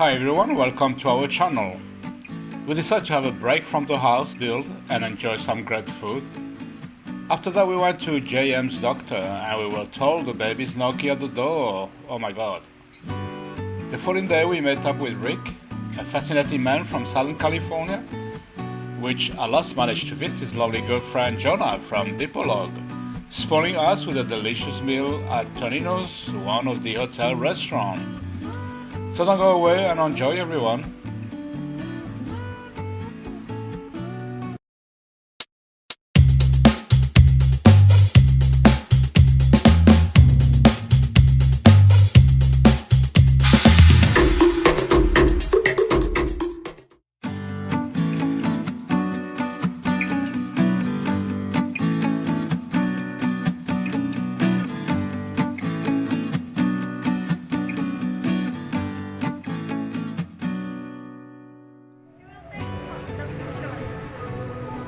Hi everyone, welcome to our channel. We decided to have a break from the house build and enjoy some great food. After that we went to JM's doctor and we were told the baby's knocking at the door. Oh my god. The following day we met up with Rick, a fascinating man from Southern California, which at last managed to visit his lovely girlfriend Jonna from Dipolog, spoiling us with a delicious meal at Tonino's, one of the hotel restaurants. So don't go away and enjoy everyone.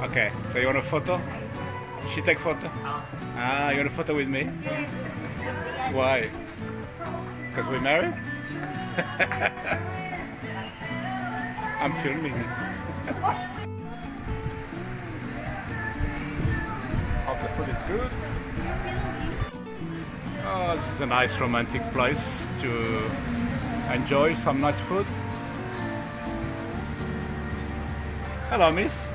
Okay, so you want a photo? She take photo? You want a photo with me? Yes. Why? Because we're married? I'm filming. Hope the food is good. Oh, this is a nice romantic place to enjoy some nice food. Hello, miss.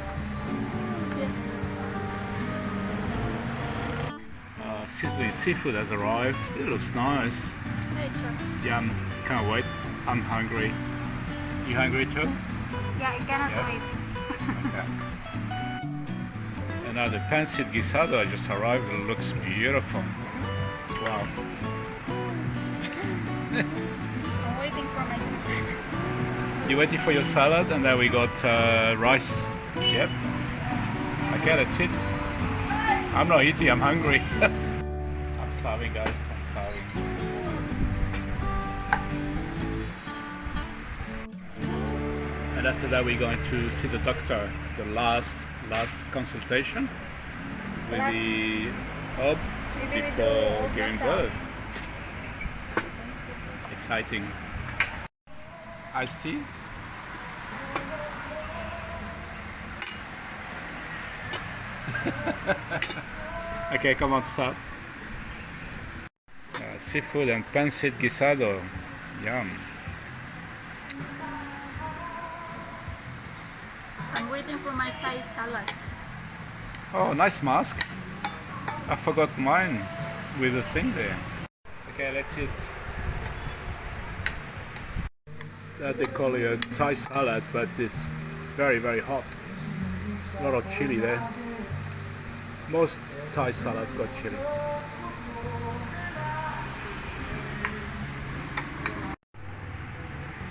Sizzling seafood has arrived. It looks nice. Yum. Can't wait. I'm hungry. You hungry too? Yeah, I cannot Yeah. wait. Okay. And now the pancit guisado just arrived. It looks beautiful. Wow. I'm waiting for my salad. You waiting for your salad, and then we got rice. Yep. Okay, that's it. I'm not eating. I'm hungry. I'm starving, guys. I'm starving. And after that, we're going to see the doctor. The last consultation with the OB before giving birth. Exciting. Iced tea. Okay, come on, start. Seafood and pancit guisado. Yum. I'm waiting for my Thai salad. Oh, nice mask. I forgot mine with the thing there. Okay, let's eat. That they call it a Thai salad, but it's very, very hot. A lot of chili there. Most Thai salad got chili.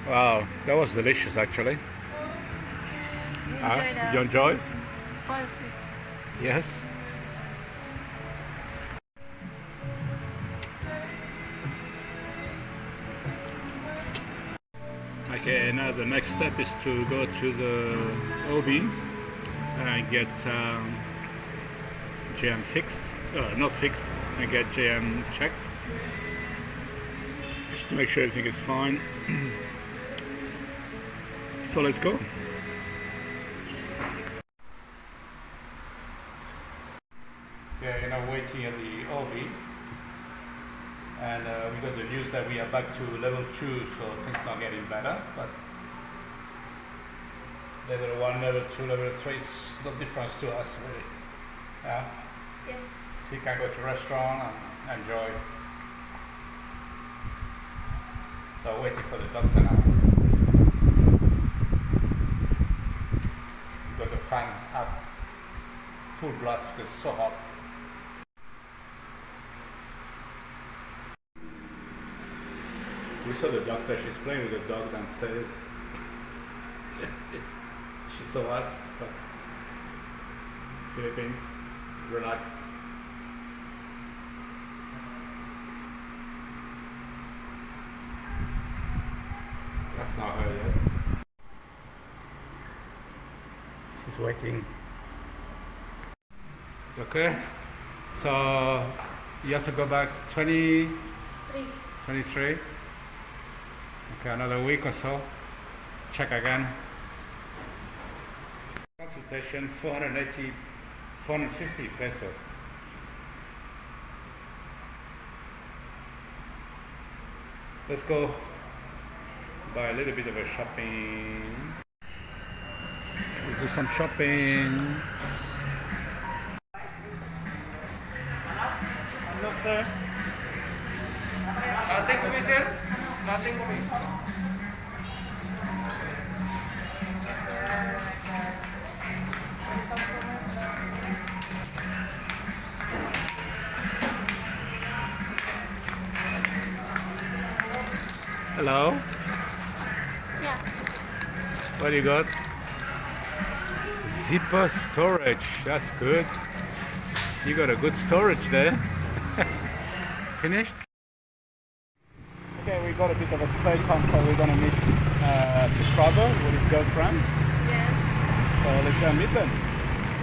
Wow, that was delicious actually. You enjoy? Yes. Okay, now the next step is to go to the OB and get JM fixed, not fixed, and get JM checked, just to make sure everything is fine. So let's go. Okay, you're now waiting at the OB, and we got the news that we are back to level 2, so things not getting better, but level 1, level 2, level 3 is no difference to us really. Yeah? Yeah. Still can go to restaurant and enjoy. So waiting for the doctor now. Got the fan up full blast because it's so hot. We saw the doctor, she's playing with the dog downstairs. She saw us, but Philippines, relax. That's not her yet. She's waiting. Okay, so you have to go back 23. Okay, another week or so. Check again. Consultation 480, 450 pesos. Let's go buy a little bit of a shopping. Let's do some shopping. Look there. Nothing for me, sir? Nothing for me. Hello. Yeah. What do you got? Zipper storage. That's good. You got a good storage there. Finished? Okay, we got a bit of a spare time, so we're gonna meet a subscriber with his girlfriend. Yes. So let's go and meet them.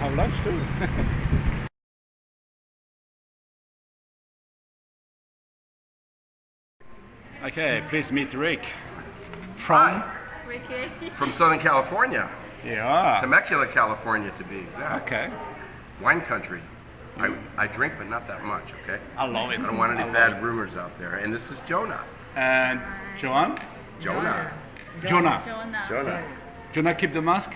Have lunch too. Okay, please meet Rick. From? Ricky. From Southern California. Yeah. Temecula, California to be exact. Okay. Wine country. I drink, but not that much, okay? I love it. I don't want any I love bad it. rumors out there. And this is Jonna. And Joanne? Jonna. Jonna. Jonna. Jonna, keep the mask.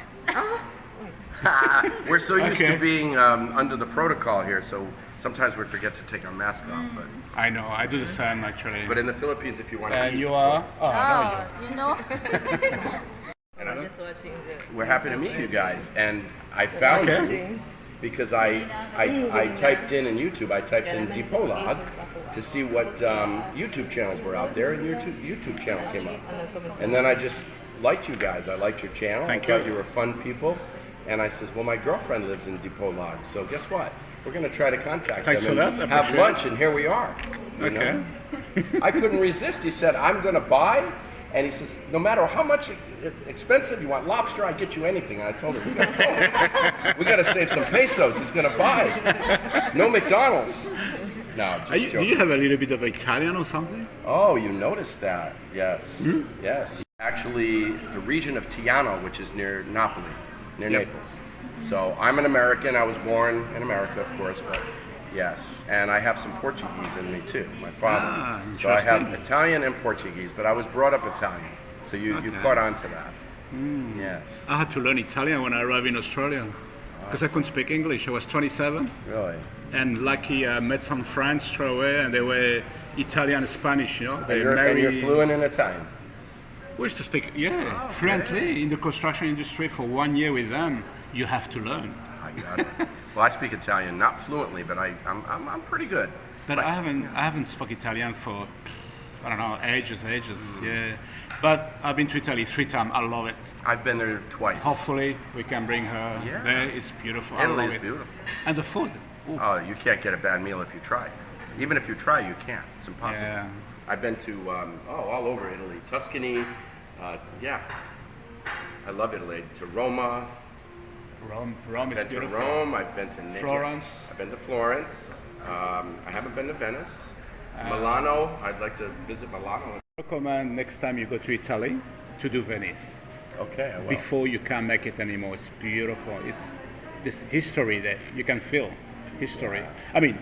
We're so used Okay. to being under the protocol here, so sometimes we forget to take our mask off. I know, I do the same actually. But in the Philippines, if you want to And eat, you are? Oh, I know you. Oh, you know. and I- Just watching the we're happy to meet you guys. And I found you because I typed in YouTube, I typed in Dipolog to see what YouTube channels were out there, and your YouTube channel came up. And then I just liked you guys. I liked your channel. Thank I thought you. you were fun people. And I says, well, my girlfriend lives in Dipolog, so guess what? We're going to try to contact Thanks them for and that. I have appreciate lunch, and here we are. you Okay. know? I couldn't resist. He said, I'm going to buy. And he says, no matter how much expensive you want lobster, I get you anything. And I told him, we got to save some pesos. He's going to buy. No McDonald's. No, just Do joking. you have a little bit of Italian or something? Oh, you noticed that? Yes. Yes. Actually, the region of Tiano, which is near Napoli, near Yep. Naples. So I'm an American. I was born in America, of course, but yes. And I have some Portuguese in me too, my father. Ah, So I have interesting. Italian and Portuguese, but I was brought up Italian. So you Okay. caught on to that. Yes. I had to learn Italian when I arrived in Australia because I couldn't speak English. I was 27 Really? and lucky I met some friends straight away and they were Italian and Spanish, you know. They And you're fluent in Italian? We used to speak, fluently in the construction industry for 1 year with them. You have to learn. I got it. Well, I speak Italian, not fluently, but I'm pretty good. But I haven't spoken Italian for, I don't know, ages, yeah. But I've been to Italy 3 times. I love it. I've been there twice. Hopefully we can bring her Yeah. there. It's beautiful. I Italy love is it. beautiful. And the food. Ooh. Oh, you can't get a bad meal if you try. Even if you try, you can't. It's impossible. Yeah. I've been to all over Italy, Tuscany. I love Italy. To Roma. Rome I've is been to beautiful. Rome. I've been to Florence. I've been to Florence. I haven't been to Venice. Milano. I'd like to visit Milano. Recommend next time you go to Italy to do Venice Okay, I will. before you can't make it anymore. It's beautiful. It's this history that you can feel. History. I mean,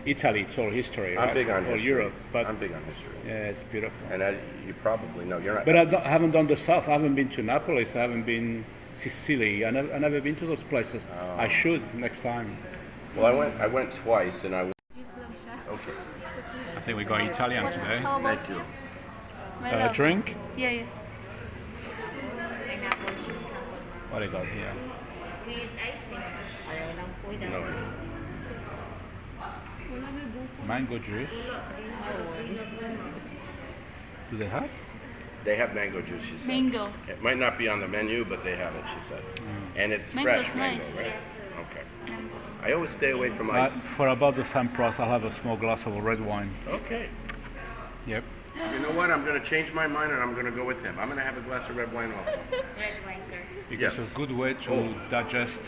Italy. It's all history. I'm right? big on all history. Europe, but I'm big on history. yeah, it's beautiful. And you probably know you're not. But I haven't done the south. I haven't been to Naples. I haven't been Sicily. I never been to those places. Oh. I should next time. Well, I went twice, and I. Okay. I think we got Italian today. How about Thank you. Drink. Yeah, yeah. What do you got here? with icing. Ayaw lang po daw. No, it's- Mango juice. Do they have? they have mango juice. She said. Mango. It might not be on the menu, but they have it. She said. And it's Mango's fresh mango, nice. right? Okay. I always stay away from Uh, ice. for about the same price, I'll have a small glass of red wine. Okay. Yep. You know what? I'm going to change my mind, and I'm going to go with him. I'm going to have a glass of red wine also. Red wine, sir. Because Yes. it's a good way to Oh. digest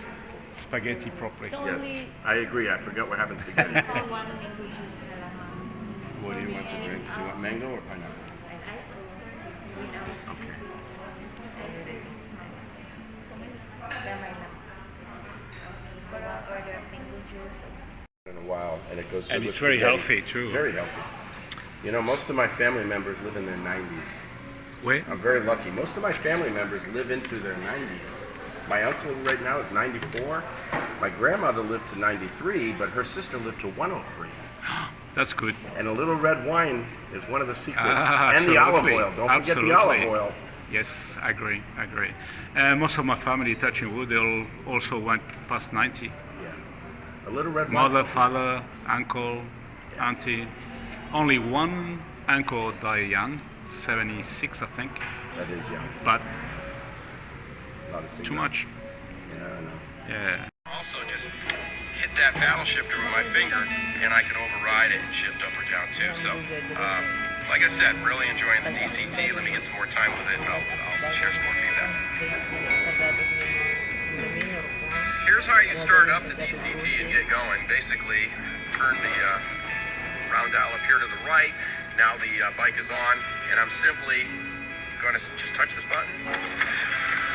spaghetti properly. So Yes, only I agree. I forgot we're having spaghetti. Or one mango juice na lang, ma'am. What do you want to drink? Do you want mango or pineapple? And ice or without Okay. ice cream. goes good And with it's very spaghetti. healthy, too. It's very healthy. You know, most of my family members live in their 90s. Wait. I'm very lucky. Most of my family members live into their 90s. My uncle right now is 94. My grandmother lived to 93, but her sister lived to 103. That's good. And a little red wine is one of the secrets. Ah, and the olive absolutely. oil. Don't forget Absolutely. the olive oil. Yes, I agree. Most of my family, touching wood, they all also went past 90. Yeah. A little red Mother, wine. father, uncle, auntie. Only one uncle died young, 76, I think. That is young. But A lot of too much. Yeah, I know. Yeah. Also, just hit that paddle shifter with my finger, and I can override it and shift up or down too. So, like I said, really enjoying the DCT. Let me get some more time with it, and I'll share some more feedback. Here's how you start up the DCT and get going. Basically, turn the round dial up here to the right. Now the bike is on, and I'm simply going to just touch this button.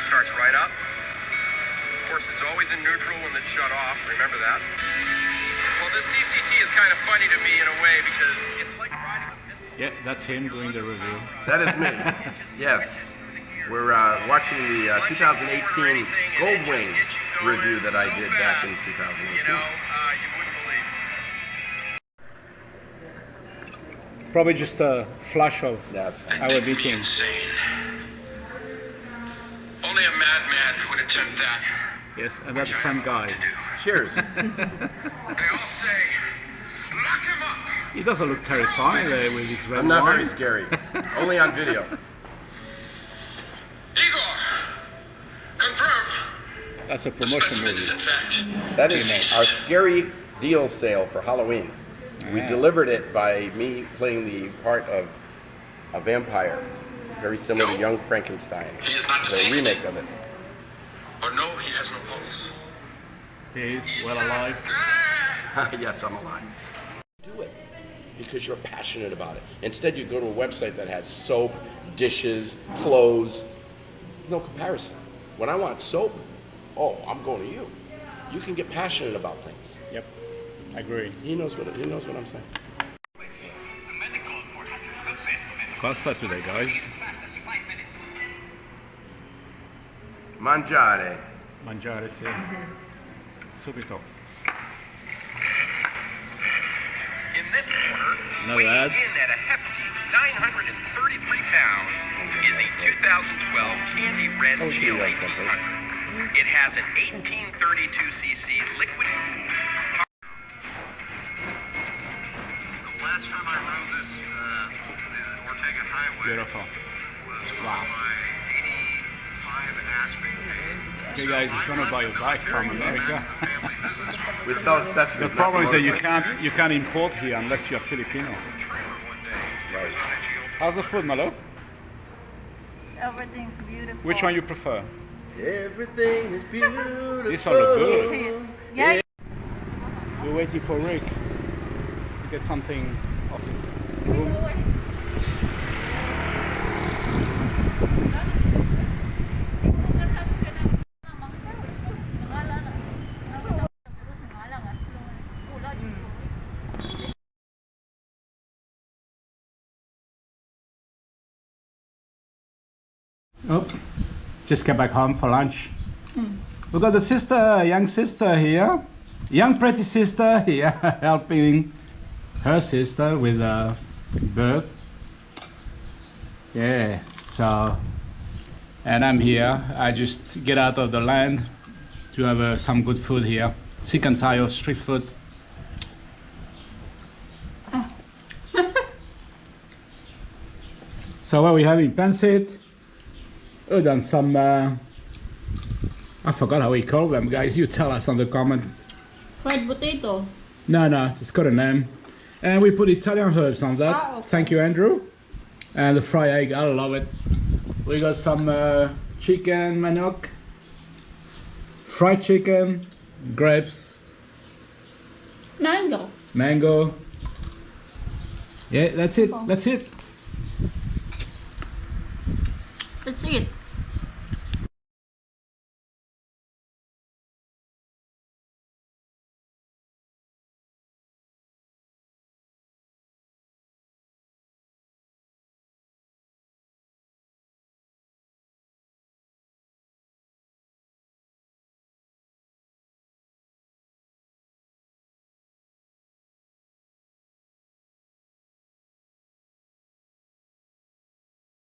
Starts right up. Of course, it's always in neutral when it's shut off. Remember that. Well, this DCT is kind of funny to me in a way because it's like riding a missile. Yeah, that's him doing the review. That is me. Yes. We're watching the 2018 Goldwing review that I did back in 2018. You wouldn't believe. Probably just a flash of That's fine. our meeting. Only a madman would attempt that. Yes, and that's the same guy. Cheers. They all say, lock him up. He doesn't look terrifying with his red I'm not wine. very scary. Only on video. Igor, confirm. That's a The promotion specimen is movie. in fact. That is our scary deal sale for Halloween. We delivered it by me playing the part of a vampire, very similar to Young Frankenstein. He is not The deceased. remake of it. Or no, he has no pulse. He is well alive. Yes, I'm alive. Do it because you're passionate about it. Instead, you go to a website that has soap, dishes, clothes. No comparison. When I want soap, oh, I'm going to you. You can get passionate about things. Yep, I agree. He knows what I'm saying. Costa today, guys. Mangiare. Mangiare, sì. Subito. In this corner, No weighing ad. in at a hefty 933 pounds, is a 2012 Candy Red Oh, GL yeah, something. 1800. It has an 1832cc liquid cooled. The last time I rode this, the Ortega Highway Beautiful. was Wow. on my 85 Aspen. Okay, guys, if you want to buy a bike from America, Family business We sell accessories. the problem is that you motorcycles. can't import here unless you're Filipino. Right. How's the food, my love? Everything's beautiful. Which one you prefer? Everything is beautiful. This one look good. Yeah. We're waiting for Rick to get something off his room. Oh, just get back home for lunch. We got a young sister here, young pretty sister here, helping her sister with a bird. Yeah, so, and I'm here. I just get out of the land to have some good food here. Sick and tired of street food. So what we having? Pancit. Oh, then some. I forgot how we call them, guys. You tell us on the comment. Fried potato. No, it's got a name. And we put Italian herbs on that. Ah, okay. Thank you, Andrew. And the fried egg, I love it. We got some chicken manok, fried chicken, grapes, Mango. mango. Yeah, that's it. That's it. That's it.